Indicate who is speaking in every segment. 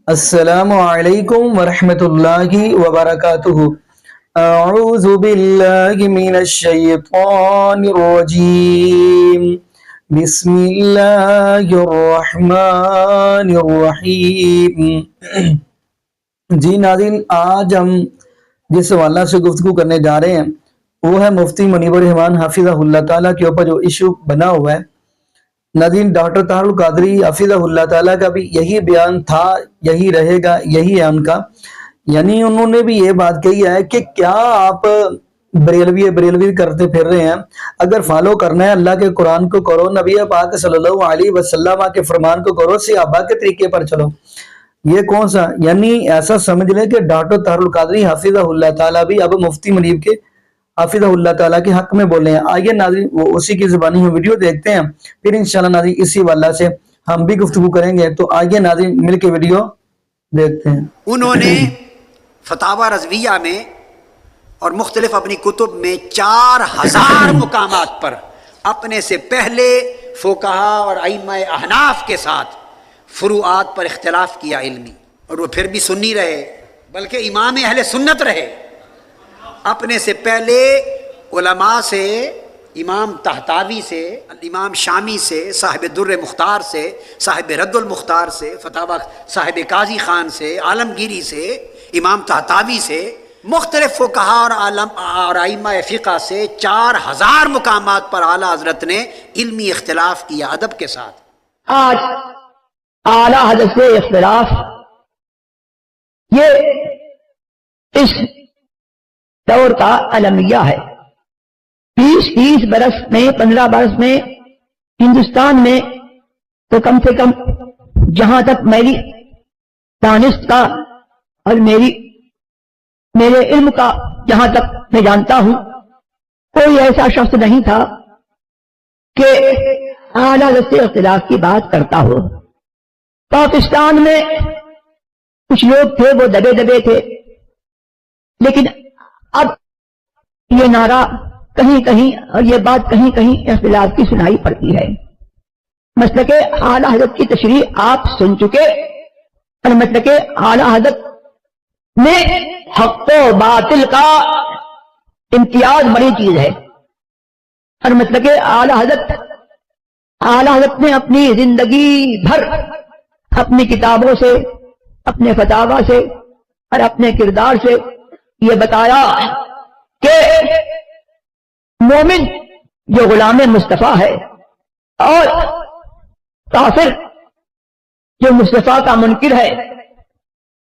Speaker 1: السلام علیکم ورحمۃ اللہ وبرکاتہ۔ اعوذ باللہ من الشیطان الرجیم، بسم اللہ الرحمن الرحیم۔ جی ناظرین، آج ہم جس حوالہ سے گفتگو کرنے جا رہے ہیں وہ ہے مفتی منیب الرحمان حافظہ اللہ تعالیٰ کے اوپر جو ایشو بنا ہوا ہے۔ ناظرین، ڈاکٹر طاہر القادری حافظہ اللہ تعالیٰ کا بھی یہی بیان تھا، یہی رہے گا، یہی ہے ان کا۔ یعنی انہوں نے بھی یہ بات کہی ہے کہ کیا آپ بریلوی کرتے پھر رہے ہیں؟ اگر فالو کرنا ہے اللہ کے قرآن کو کرو، نبی پاک صلی اللہ علیہ وسلم کے فرمان کو کرو، صحابہ کے طریقے پر چلو۔ یہ کون سا؟ یعنی ایسا سمجھ لیں کہ ڈاکٹر طاہر القادری حافظہ اللہ تعالیٰ بھی اب مفتی منیب کے حافظہ اللہ تعالیٰ کے حق میں بولے ہیں۔ آئیے ناظرین وہ اسی کی زبانی ہم ویڈیو دیکھتے ہیں، پھر انشاءاللہ ناظرین اسی واللہ سے ہم بھی گفتگو کریں گے۔ تو آئیے ناظرین مل کے ویڈیو دیکھتے ہیں۔
Speaker 2: انہوں نے فتاوی رضویہ میں اور مختلف اپنی کتب میں 4000 مقامات پر اپنے سے پہلے فقہا اور ائمہ احناف کے ساتھ فروعات پر اختلاف کیا علمی، اور وہ پھر بھی سنی رہے بلکہ امام اہل سنت رہے۔ اپنے سے پہلے علماء سے، امام طحطاوی سے، امام شامی سے، صاحب در مختار سے، صاحب رد المختار سے، فتاوی صاحب قاضی خان سے، عالمگیری سے، امام طحطاوی سے، مختلف فقہا اور ائمہ فقہ سے 4000 مقامات پر اعلیٰ حضرت نے علمی اختلاف کیا ادب کے ساتھ۔
Speaker 3: آج اعلیٰ حضرت سے اختلاف یہ اس دور کا المیہ ہے۔ 20 برس میں، 15 برس میں ہندوستان میں تو کم سے کم جہاں تک میری دانست کا اور میرے علم کا جہاں تک میں جانتا ہوں، کوئی ایسا شخص نہیں تھا کہ اعلیٰ حضرت سے اختلاف کی بات کرتا ہو۔ پاکستان میں کچھ لوگ تھے وہ دبے تھے، لیکن اب یہ نعرہ کہیں کہیں اور یہ بات کہیں کہیں اختلاف کی سنائی پڑتی ہے۔ مسلک اعلیٰ حضرت کی تشریح آپ سن چکے، اور مسلک اعلیٰ حضرت میں حق و باطل کا امتیاز بڑی چیز ہے، اور مسلک اعلیٰ حضرت نے اپنی زندگی بھر اپنی کتابوں سے، اپنے فتاوی سے اور اپنے کردار سے یہ بتایا کہ مومن جو غلام مصطفیٰ ہے اور کافر جو مصطفیٰ کا منکر ہے،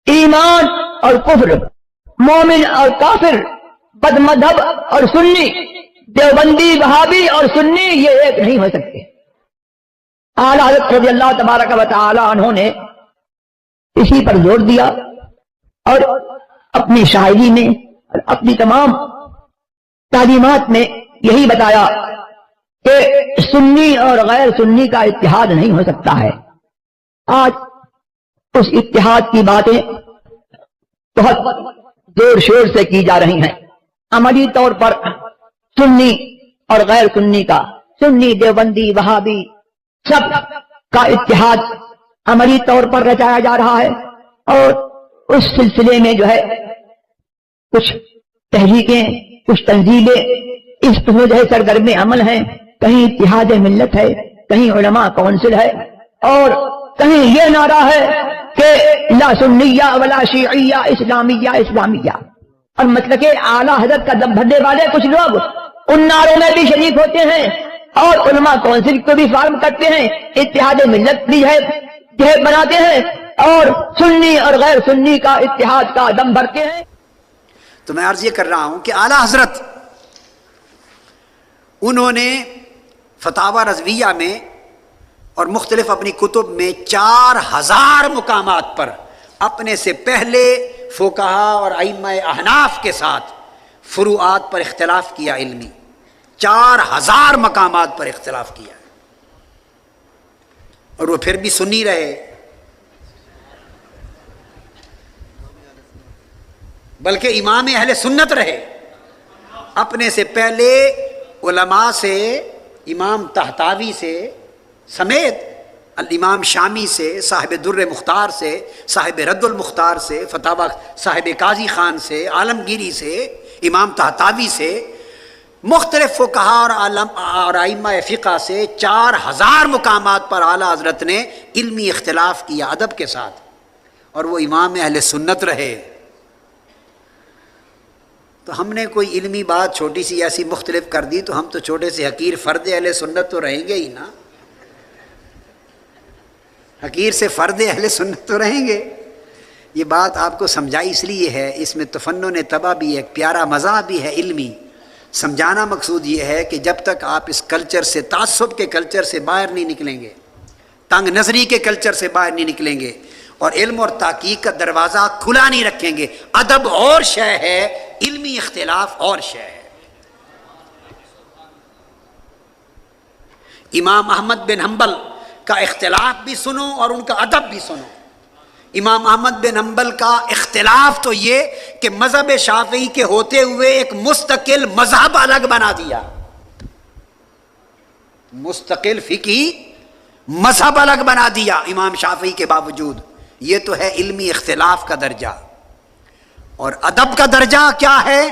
Speaker 3: ایمان اور کفر، مومن اور کافر، بد مذہب اور سنی، دیوبندی وہابی اور سنی، یہ ایک نہیں ہو سکتے۔ اعلیٰ حضرت رضی اللہ تبارک و تعالی عنہ نے اسی پر زور دیا اور اپنی شاعری میں اور اپنی تمام تعلیمات میں یہی بتایا کہ سنی اور غیر سنی کا اتحاد نہیں ہو سکتا ہے۔ آج اس اتحاد کی باتیں بہت زور شور سے کی جا رہی ہیں۔ عملی طور پر سنی اور غیر سنی کا، سنی دیوبندی وہابی سب کا اتحاد عملی طور پر رچایا جا رہا ہے، اور اس سلسلے میں جو ہے کچھ تحریکیں، کچھ تنظیمیں اس طرح جو ہے سرگرم عمل ہیں۔ کہیں اتحاد ملت ہے، کہیں علماء کونسل ہے، اور کہیں یہ نعرہ ہے کہ لا سنیہ ولا شیعیہ، اسلامیہ۔ اور مطلب کہ اعلیٰ حضرت کا دم بھرنے والے کچھ لوگ ان نعروں میں بھی شریک ہوتے ہیں اور علماء کونسل کو بھی فارم کرتے ہیں، اتحاد ملت بھی ہے بناتے ہیں، اور سنی اور غیر سنی کا اتحاد کا دم بھرتے ہیں۔
Speaker 2: تو میں عرض یہ کر رہا ہوں کہ اعلیٰ حضرت انہوں نے فتاوی رضویہ میں اور مختلف اپنی کتب میں 4000 مقامات پر اپنے سے پہلے فقہا اور ائمہ احناف کے ساتھ فروعات پر اختلاف کیا علمی، 4000 مقامات پر اختلاف کیا، اور وہ پھر بھی سنی رہے بلکہ امام اہل سنت رہے۔ اپنے سے پہلے علماء سے، امام طحطاوی سے سمیت الامام شامی سے، صاحب در مختار سے، صاحب رد المختار سے، فتاوی صاحب قاضی خان سے، عالمگیری سے، امام طحطاوی سے، مختلف فقہا اور ائمہ فقہ سے 4000 مقامات پر اعلیٰ حضرت نے علمی اختلاف کیا ادب کے ساتھ، اور وہ امام اہل سنت رہے۔ تو ہم نے کوئی علمی بات چھوٹی سی ایسی مختلف کر دی تو ہم تو چھوٹے سے حقیر فرد اہل سنت تو رہیں گے ہی نا، حقیر سے فرد اہل سنت تو رہیں گے۔ یہ بات آپ کو سمجھائی اس لیے ہے، اس میں تفنن طبع بھی ایک پیارا مزاح بھی ہے علمی۔ سمجھانا مقصود یہ ہے کہ جب تک آپ اس کلچر سے، تعصب کے کلچر سے باہر نہیں نکلیں گے، تنگ نظری کے کلچر سے باہر نہیں نکلیں گے، اور علم اور تحقیق کا دروازہ کھلا نہیں رکھیں گے، ادب اور شے ہے، علمی اختلاف اور شے ہے۔ امام احمد بن حنبل کا اختلاف بھی سنو اور ان کا ادب بھی سنو۔ امام احمد بن حنبل کا اختلاف تو یہ کہ مذہب شافعی کے ہوتے ہوئے ایک مستقل مذہب الگ بنا دیا، مستقل فقہی مذہب الگ بنا دیا امام شافعی کے باوجود۔ یہ تو ہے علمی اختلاف کا درجہ۔ اور ادب کا درجہ کیا ہے؟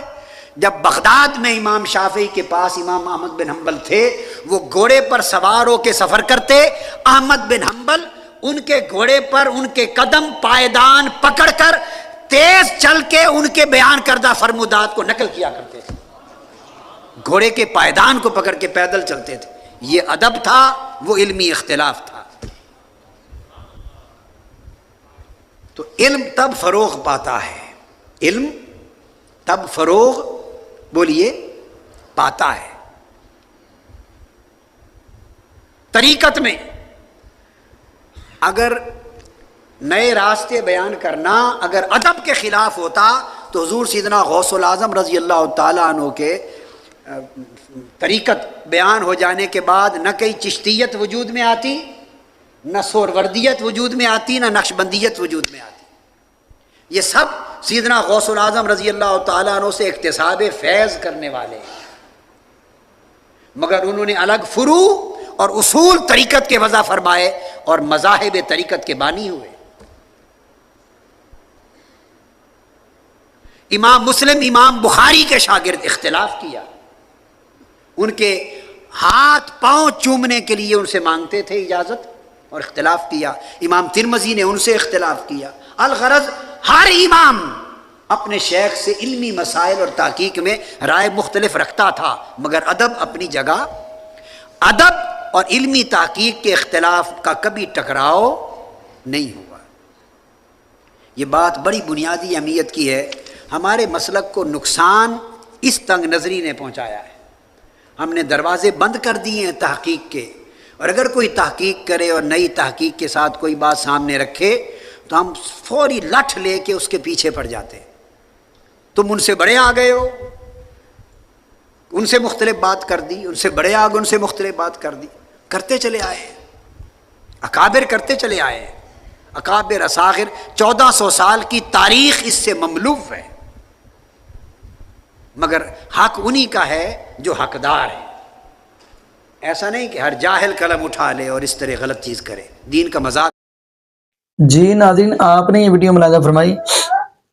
Speaker 2: جب بغداد میں امام شافعی کے پاس امام احمد بن حنبل تھے، وہ گھوڑے پر سوار ہو کے سفر کرتے، احمد بن حنبل ان کے گھوڑے پر ان کے قدم پائیدان پکڑ کر تیز چل کے ان کے بیان کردہ فرمودات کو نقل کیا کرتے تھے، گھوڑے کے پائیدان کو پکڑ کے پیدل چلتے تھے۔ یہ ادب تھا، وہ علمی اختلاف تھا۔ تو علم تب فروغ پاتا ہے، علم تب فروغ بولیے پاتا ہے۔ طریقت میں اگر نئے راستے بیان کرنا اگر ادب کے خلاف ہوتا تو حضور سیدنا غوث العظم رضی اللہ تعالیٰ عنہ کے طریقت بیان ہو جانے کے بعد نہ کئی چشتیت وجود میں آتی، نہ سہروردیت وجود میں آتی، نہ نقشبندیت وجود میں آتی۔ یہ سب سیدنا غوث العظم رضی اللہ تعالیٰ عنہ سے اکتساب فیض کرنے والے ہیں، مگر انہوں نے الگ فروع اور اصول طریقت کے وضع فرمائے اور مذاہب طریقت کے بانی ہوئے۔ امام مسلم امام بخاری کے شاگرد اختلاف کیا، ان کے ہاتھ پاؤں چومنے کے لیے ان سے مانگتے تھے اجازت اور اختلاف کیا۔ امام ترمذی نے ان سے اختلاف کیا۔ الغرض ہر امام اپنے شیخ سے علمی مسائل اور تحقیق میں رائے مختلف رکھتا تھا، مگر ادب اپنی جگہ۔ ادب اور علمی تحقیق کے اختلاف کا کبھی ٹکراؤ نہیں ہوا۔ یہ بات بڑی بنیادی اہمیت کی ہے۔ ہمارے مسلک کو نقصان اس تنگ نظری نے پہنچایا ہے۔ ہم نے دروازے بند کر دیے ہیں تحقیق کے، اور اگر کوئی تحقیق کرے اور نئی تحقیق کے ساتھ کوئی بات سامنے رکھے تو ہم فوری لٹھ لے کے اس کے پیچھے پڑ جاتے ہیں۔ تم ان سے بڑے آ گئے ہو، ان سے مختلف بات کر دی، ان سے بڑے آ گئے، ان سے مختلف بات کر دی، کرتے چلے آئے ہیں، اکابر کرتے چلے آئے ہیں۔ اکابر اصاغر 1400 سال کی تاریخ اس سے مملوء ہے، مگر حق انہی کا ہے جو حقدار ہے۔ ایسا نہیں کہ ہر جاہل قلم اٹھا لے اور اس طرح غلط چیز کرے، دین کا مذاق۔
Speaker 1: جی ناظرین، آپ نے یہ ویڈیو ملاحظہ فرمائی۔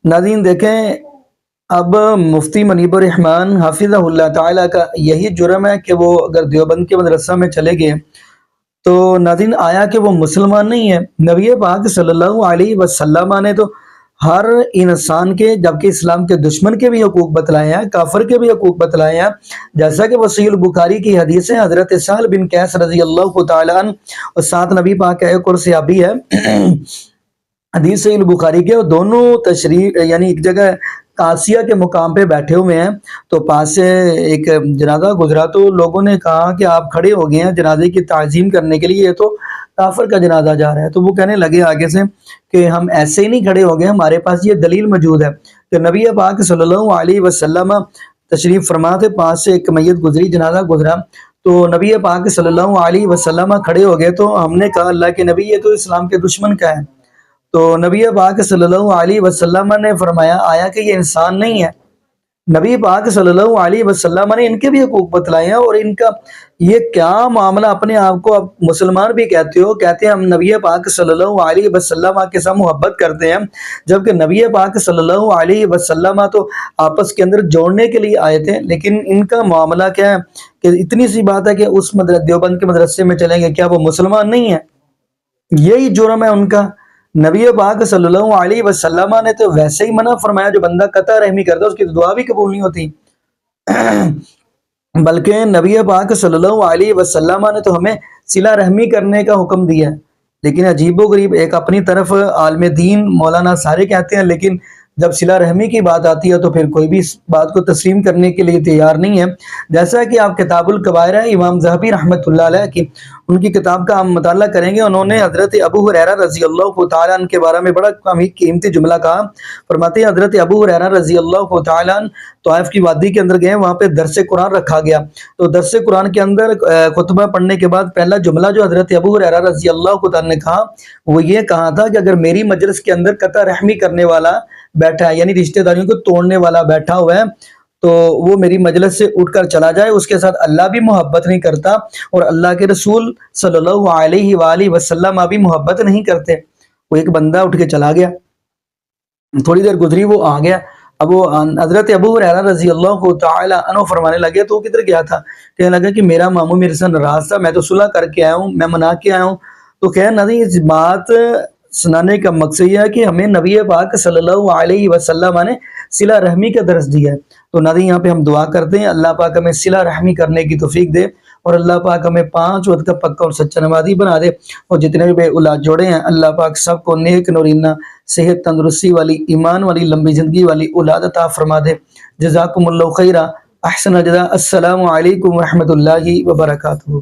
Speaker 1: ناظرین دیکھیں، اب مفتی منیب الرحمان حافظہ اللہ تعالیٰ کا یہی جرم ہے کہ وہ اگر دیوبند کے مدرسہ میں چلے گئے تو ناظرین آیا کہ وہ مسلمان نہیں ہے۔ نبی پاک صلی اللہ علیہ وسلم نے تو ہر انسان کے، جبکہ اسلام کے دشمن کے بھی حقوق بتلائے ہیں، کافر کے بھی حقوق بتلائے ہیں، جیسا کہ وہ صحیح البخاری کی حدیث ہے، حضرت سہل بن قیس رضی اللہ تعالیٰ عنہ اور ساتھ نبی پاک کا ایک اور صحابی ہے، حدیث صحیح البخاری کے، اور دونوں تشریف یعنی ایک جگہ قاسیہ کے مقام پہ بیٹھے ہوئے ہیں، تو پاس سے ایک جنازہ گزرا تو لوگوں نے کہا کہ آپ کھڑے ہو گئے ہیں جنازے کی تعظیم کرنے کے لیے، یہ تو کافر کا جنازہ جا رہا ہے۔ تو وہ کہنے لگے آگے سے کہ ہم ایسے ہی نہیں کھڑے ہو گئے، ہمارے پاس یہ دلیل موجود ہے کہ نبی پاک صلی اللہ علیہ وسلم تشریف فرما تھے، پاس سے ایک میت گزری، جنازہ گزرا، تو نبی پاک صلی اللہ علیہ وسلم کھڑے ہو گئے، تو ہم نے کہا اللہ کے نبی یہ تو اسلام کے دشمن کا ہے۔ تو نبی پاک صلی اللہ علیہ وسلم نے فرمایا آیا کہ یہ انسان نہیں ہے، نبی پاک صلی اللہ علیہ وسلم نے ان کے بھی حقوق بتلائے ہیں، اور ان کا یہ کیا معاملہ، اپنے آپ کو آپ مسلمان بھی کہتے ہو، کہتے ہیں ہم نبی پاک صلی اللہ علیہ وسلم کے ساتھ محبت کرتے ہیں، جبکہ نبی پاک صلی اللہ علیہ وسلم تو آپس کے اندر جوڑنے کے لیے آئے تھے، لیکن ان کا معاملہ کیا ہے کہ اتنی سی بات ہے کہ اس دیوبند کے مدرسے میں چلیں گے، کیا وہ مسلمان نہیں ہے؟ یہی جرم ہے ان کا۔ نبی پاک صلی اللہ علیہ وسلم نے تو ویسے ہی منع فرمایا، جو بندہ قطع رحمی کرتا ہے اس کی دعا بھی قبول نہیں ہوتی، بلکہ نبی پاک صلی اللہ علیہ وسلم نے تو ہمیں صلہ رحمی کرنے کا حکم دیا ہے۔ لیکن عجیب و غریب، ایک اپنی طرف عالم دین مولانا سارے کہتے ہیں، لیکن جب صلہ رحمی کی بات آتی ہے تو پھر کوئی بھی اس بات کو تسلیم کرنے کے لیے تیار نہیں ہے۔ جیسا کہ آپ کتاب الکبائر ہے امام ذہبی رحمۃ اللہ علیہ کی، ان کی کتاب کا ہم مطالعہ کریں گے، انہوں نے حضرت ابو ہریرہ رضی اللہ تعالیٰ عنہ کے بارے میں بڑا قیمتی جملہ کہا۔ فرماتے ہیں حضرت ابو ہریرہ رضی اللہ تعالیٰ عنہ طائف کی وادی کے اندر گئے، وہاں پہ درس قرآن رکھا گیا، تو درس قرآن کے اندر خطبہ پڑھنے کے بعد پہلا جملہ جو حضرت ابو ہریرہ رضی اللہ تعالیٰ نے کہا وہ یہ کہا تھا کہ اگر میری مجلس کے اندر قطع رحمی کرنے والا بیٹھا ہے، یعنی رشتہ داریوں کو توڑنے والا بیٹھا ہوا ہے، تو وہ میری مجلس سے اٹھ کر چلا جائے، اس کے ساتھ اللہ بھی محبت نہیں کرتا اور اللہ کے رسول صلی اللہ علیہ وآلہ وسلم بھی محبت نہیں کرتے۔ وہ ایک بندہ اٹھ کے چلا گیا، تھوڑی دیر گزری وہ آ گیا، اب وہ حضرت ابو ہریرہ رضی اللہ تعالی عنہ فرمانے لگے تو وہ کدھر گیا تھا، کہنے لگا کہ میرا ماموں میرے سے ناراض تھا، میں تو صلح کر کے آیا ہوں، میں منا کے آیا ہوں۔ تو خیر نہیں، اس بات سنانے کا مقصد یہ ہے کہ ہمیں نبی پاک صلی اللہ علیہ وسلم نے صلہ رحمی کا درس دیا ہے، تو نادی یہاں پہ ہم دعا کرتے ہیں اللہ پاک ہمیں صلہ رحمی کرنے کی توفیق دے، اور اللہ پاک ہمیں 5 وقت کا پکا اور سچا نمازی بنا دے، اور جتنے بھی بے اولاد جوڑے ہیں اللہ پاک سب کو نیک نورینہ صحت تندرستی والی ایمان والی لمبی زندگی والی اولاد عطا فرما دے۔ جزاکم اللہ خیرہ، احسن الجزاء، السلام علیکم ورحمۃ اللہ وبرکاتہ۔